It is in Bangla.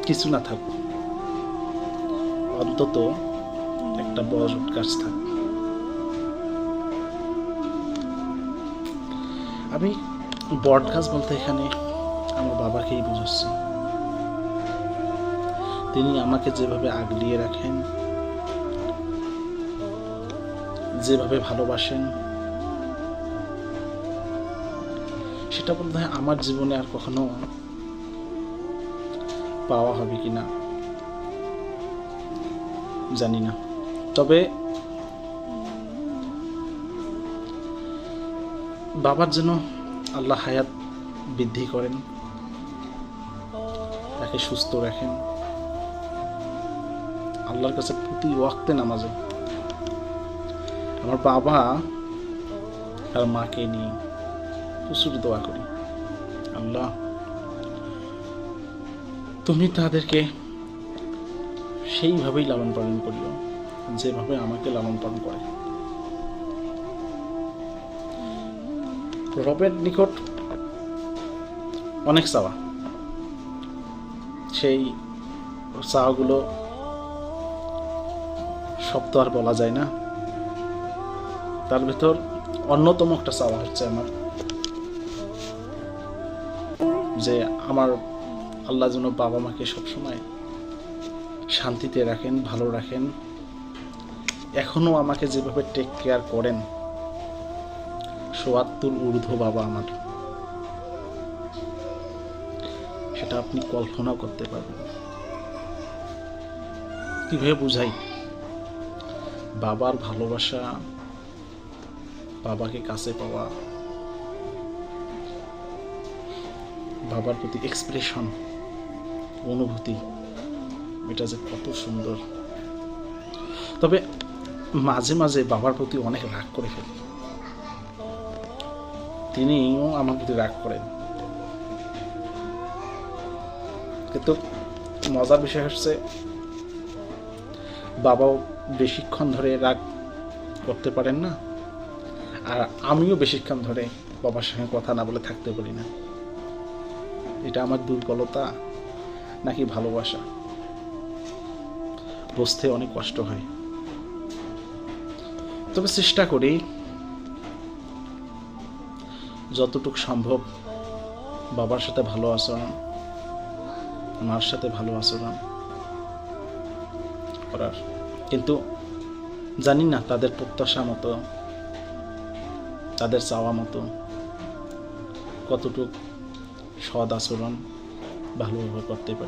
কিছু না থাক, অন্তত একটা বড় গাছ থাক। আমি বট গাছ বলতে এখানে আমার বাবাকেই বুঝাচ্ছি। তিনি আমাকে যেভাবে আগলিয়ে রাখেন, যেভাবে ভালোবাসেন, সেটা বলতে হয় আমার জীবনে আর কখনো পাওয়া হবে কিনা জানি না। তবে বাবার জন্য আল্লাহ হায়াত বৃদ্ধি করেন, তাকে সুস্থ রাখেন। আল্লাহর কাছে প্রতি ওয়াক্তে নামাজে আমার বাবা আর মাকে নিয়ে প্রচুর দোয়া করি, আল্লাহ তুমি তাদেরকে সেইভাবেই লালন পালন করিও যেভাবে আমাকে লালন পালন করে। রবের নিকট অনেক চাওয়া, সেই চাওয়াগুলো সব তো আর বলা যায় না। তার ভেতর অন্যতম একটা চাওয়া হচ্ছে আমার, যে আমার আল্লাহ যেন বাবা মাকে সবসময় শান্তিতে রাখেন, ভালো রাখেন। এখনো আমাকে যেভাবে টেক কেয়ার করেন, ৭৪ ঊর্ধ্ব বাবা আমার, সেটা আপনি কল্পনা করতে পারবেন। কিভাবে বুঝাই বাবার ভালোবাসা, বাবাকে কাছে পাওয়া, বাবার প্রতি এক্সপ্রেশন, অনুভূতি, এটা যে কত সুন্দর। তবে মাঝে মাঝে বাবার প্রতি অনেক রাগ করে ফেলি, তিনিও আমার প্রতি রাগ করেন। কিন্তু মজার বিষয় হচ্ছে বাবাও বেশিক্ষণ ধরে রাগ করতে পারেন না, আর আমিও বেশিক্ষণ ধরে বাবার সঙ্গে কথা না বলে থাকতে পারি না। এটা আমার দুর্বলতা নাকি ভালোবাসা বুঝতে অনেক কষ্ট হয়। তবে চেষ্টা করি যতটুকু সম্ভব বাবার সাথে ভালো আচরণ, মার সাথে ভালো আচরণ করার। কিন্তু জানি না তাদের প্রত্যাশা মতো, তাদের চাওয়া মতো কতটুকু সৎ আচরণ ভালোভাবে করতে পারি।